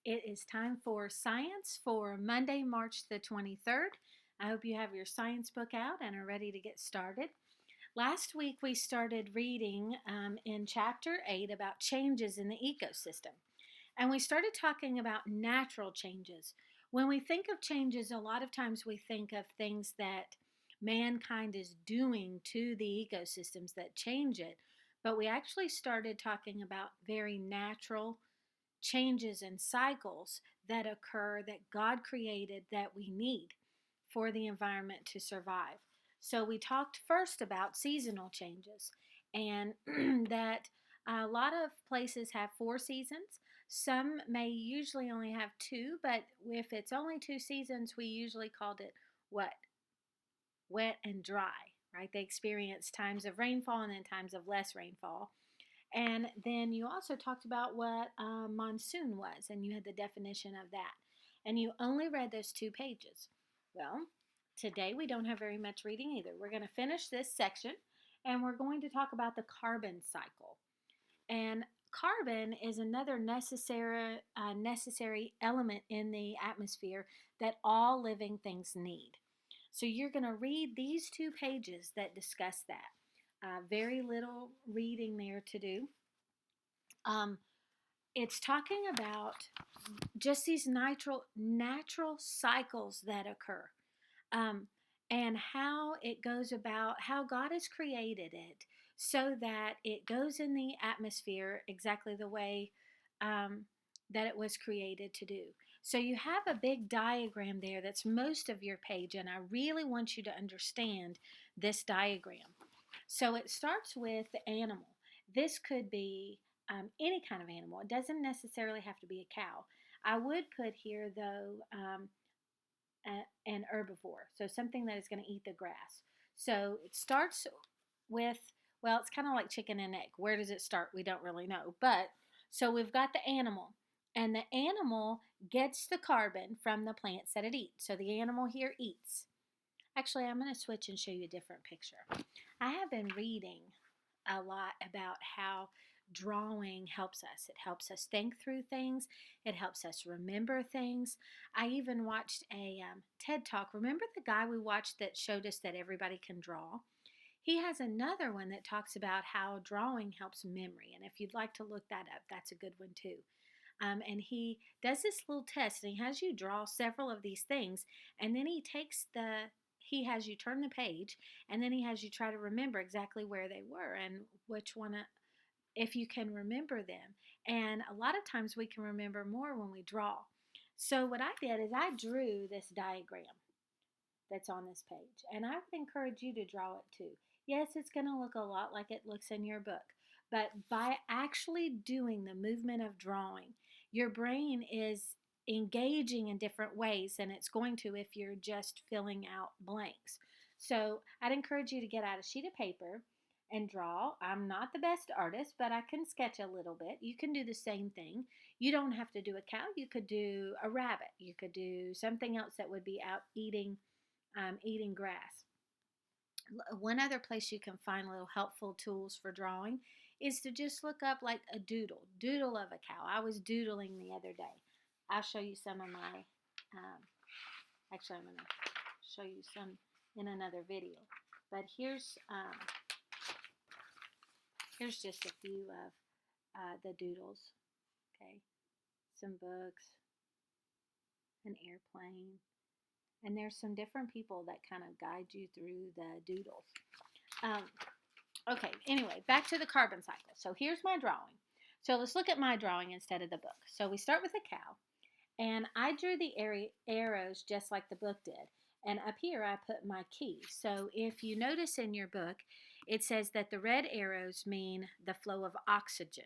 It is time for science for Monday, March the 23rd. I hope you have your science book out and are ready to get started. Last week we started reading in chapter 8 about changes in the ecosystem. And we started talking about natural changes. When we think of changes, a lot of times we think of things that mankind is doing to the ecosystems that change it. But we actually started talking about very natural changes and cycles that occur that God created that we need for the environment to survive. So we talked first about seasonal changes and that a lot of places have 4 seasons. Some may usually only have 2, but if it's only 2 seasons, we usually called it what? Wet and dry, right? They experience times of rainfall and then times of less rainfall. And then you also talked about what a monsoon was, and you had the definition of that. And you only read those 2 pages. Well, today we don't have very much reading either. We're going to finish this section, and we're going to talk about the carbon cycle. And carbon is another necessary element in the atmosphere that all living things need. So you're going to read these 2 pages that discuss that. Very little reading there to do. It's talking about just these natural cycles that occur, and how it goes about how God has created it so that it goes in the atmosphere exactly the way that it was created to do. So you have a big diagram there that's most of your page, and I really want you to understand this diagram. So it starts with the animal. This could be any kind of animal. It doesn't necessarily have to be a cow. I would put here, though, an herbivore, so something that is going to eat the grass. So it starts with, well, it's kind of like chicken and egg. Where does it start? We don't really know. But so we've got the animal, and the animal gets the carbon from the plants that it eats. So the animal here eats. Actually, I'm going to switch and show you a different picture. I have been reading a lot about how drawing helps us. It helps us think through things. It helps us remember things. I even watched a TED Talk. Remember the guy we watched that showed us that everybody can draw? He has another one that talks about how drawing helps memory. And if you'd like to look that up, that's a good one too. And he does this little test, and he has you draw several of these things, and then he has you turn the page, and then he has you try to remember exactly where they were and which one, if you can remember them. And a lot of times we can remember more when we draw. So what I did is I drew this diagram that's on this page, and I would encourage you to draw it too. Yes, it's going to look a lot like it looks in your book, but by actually doing the movement of drawing, your brain is engaging in different ways than it's going to if you're just filling out blanks. So I'd encourage you to get out a sheet of paper and draw. I'm not the best artist, but I can sketch a little bit. You can do the same thing. You don't have to do a cow. You could do a rabbit. You could do something else that would be out eating grass. One other place you can find little helpful tools for drawing is to just look up like a doodle of a cow. I was doodling the other day. I'll show you some of my, actually I'm going to show you some in another video. But here's just a few of the doodles. Okay, some books, an airplane, and there's some different people that kind of guide you through the doodles. Okay, anyway, back to the carbon cycle. So here's my drawing. So let's look at my drawing instead of the book. So we start with a cow, and I drew the arrows just like the book did. And up here I put my key. So if you notice in your book, it says that the red arrows mean the flow of oxygen.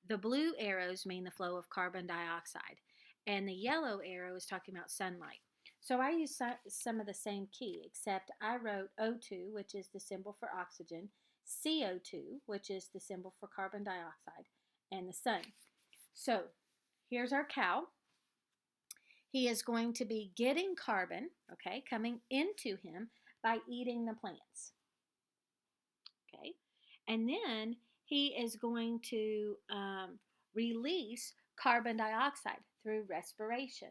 The blue arrows mean the flow of carbon dioxide. And the yellow arrow is talking about sunlight. So I used some of the same key, except I wrote O2, which is the symbol for oxygen, CO2, which is the symbol for carbon dioxide, and the sun. So here's our cow. He is going to be getting carbon, okay, coming into him by eating the plants. Okay, and then he is going to release carbon dioxide through respiration.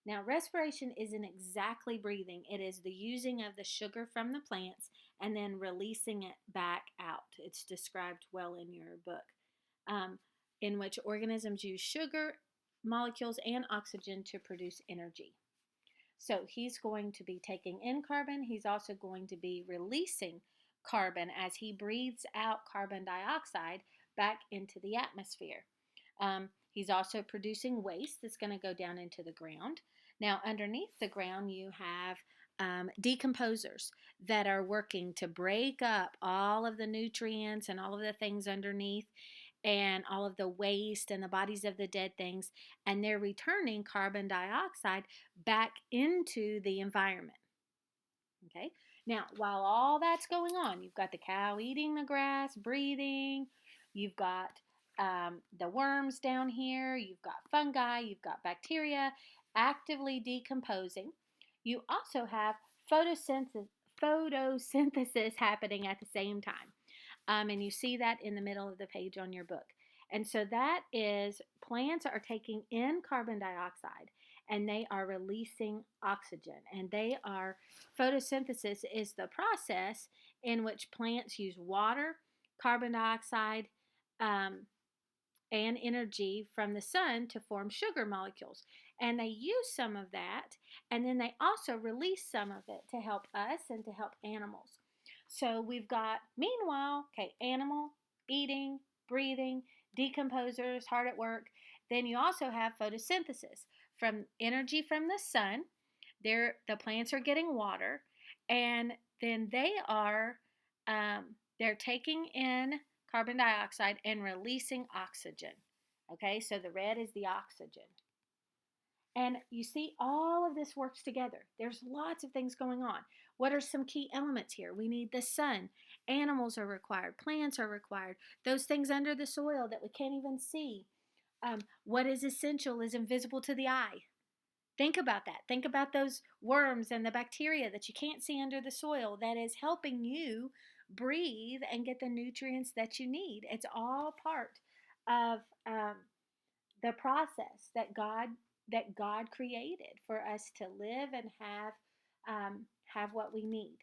Now, respiration isn't exactly breathing. It is the using of the sugar from the plants and then releasing it back out. It's described well in your book, in which organisms use sugar molecules and oxygen to produce energy. So he's going to be taking in carbon. He's also going to be releasing carbon as he breathes out carbon dioxide back into the atmosphere. He's also producing waste that's going to go down into the ground. Now, underneath the ground, you have decomposers that are working to break up all of the nutrients and all of the things underneath and all of the waste and the bodies of the dead things, and they're returning carbon dioxide back into the environment. Okay, now while all that's going on, you've got the cow eating the grass, breathing, you've got the worms down here, you've got fungi, you've got bacteria actively decomposing. You also have photosynthesis happening at the same time. And you see that in the middle of the page on your book. And so that is plants are taking in carbon dioxide and they are releasing oxygen. And photosynthesis is the process in which plants use water, carbon dioxide, and energy from the sun to form sugar molecules. And they use some of that, and then they also release some of it to help us and to help animals. So we've got, meanwhile, okay, animal, eating, breathing, decomposers, hard at work. Then you also have photosynthesis from energy from the sun. The plants are getting water, and then they're taking in carbon dioxide and releasing oxygen. Okay, so the red is the oxygen. And you see all of this works together. There's lots of things going on. What are some key elements here? We need the sun. Animals are required. Plants are required. Those things under the soil that we can't even see. What is essential is invisible to the eye. Think about that. Think about those worms and the bacteria that you can't see under the soil that is helping you breathe and get the nutrients that you need. It's all part of the process that God created for us to live and have what we need.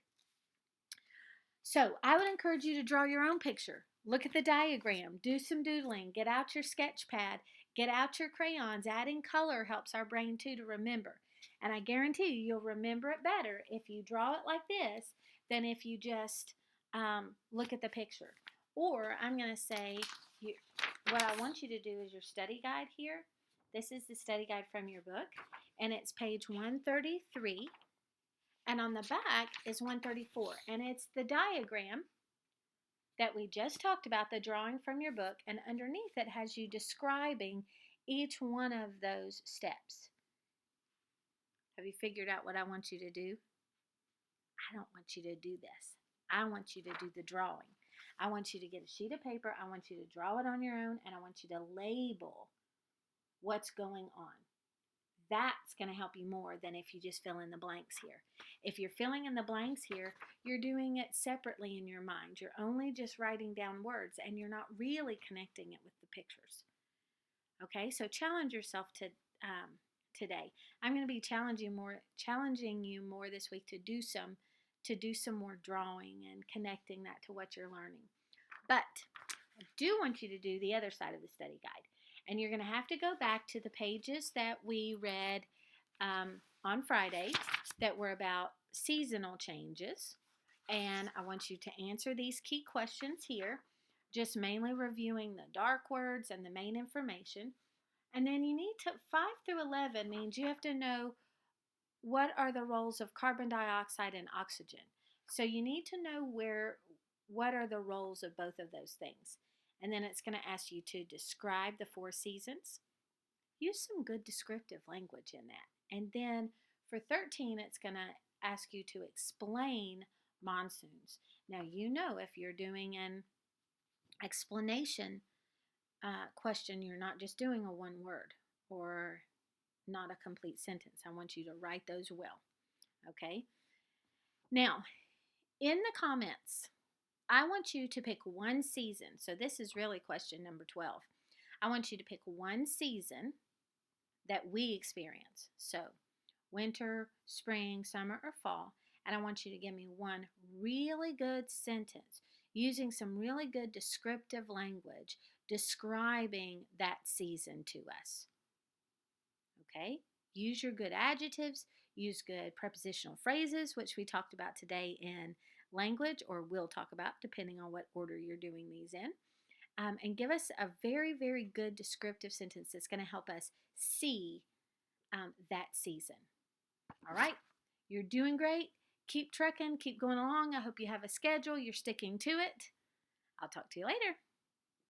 So I would encourage you to draw your own picture. Look at the diagram. Do some doodling. Get out your sketch pad. Get out your crayons. Adding color helps our brain too to remember. And I guarantee you'll remember it better if you draw it like this than if you just look at the picture. Or I'm going to say, what I want you to do is your study guide here. This is the study guide from your book, and it's page 133. And on the back is 134, and it's the diagram that we just talked about, the drawing from your book, and underneath it has you describing each one of those steps. Have you figured out what I want you to do? I don't want you to do this. I want you to do the drawing. I want you to get a sheet of paper. I want you to draw it on your own, and I want you to label what's going on. That's going to help you more than if you just fill in the blanks here. If you're filling in the blanks here, you're doing it separately in your mind. You're only just writing down words, and you're not really connecting it with the pictures. Okay, so challenge yourself today. I'm going to be challenging you more this week to do some more drawing and connecting that to what you're learning. But I do want you to do the other side of the study guide. And you're going to have to go back to the pages that we read on Friday that were about seasonal changes. And I want you to answer these key questions here, just mainly reviewing the dark words and the main information. And then you need to, 5 through 11 means you have to know what are the roles of carbon dioxide and oxygen. So you need to know what are the roles of both of those things. And then it's going to ask you to describe the 4 seasons. Use some good descriptive language in that. And then for 13, it's going to ask you to explain monsoons. Now, if you're doing an explanation question, you're not just doing a one word or not a complete sentence. I want you to write those well. Okay? Now, in the comments, I want you to pick one season. So this is really question number 12. I want you to pick one season that we experience. So, winter, spring, summer, or fall. And I want you to give me one really good sentence using some really good descriptive language describing that season to us. Okay? Use your good adjectives, use good prepositional phrases, which we talked about today in language, or will talk about depending on what order you're doing these in. And give us a very, very good descriptive sentence that's going to help us see that season. All right, you're doing great. Keep trucking, keep going along. I hope you have a schedule, you're sticking to it. I'll talk to you later.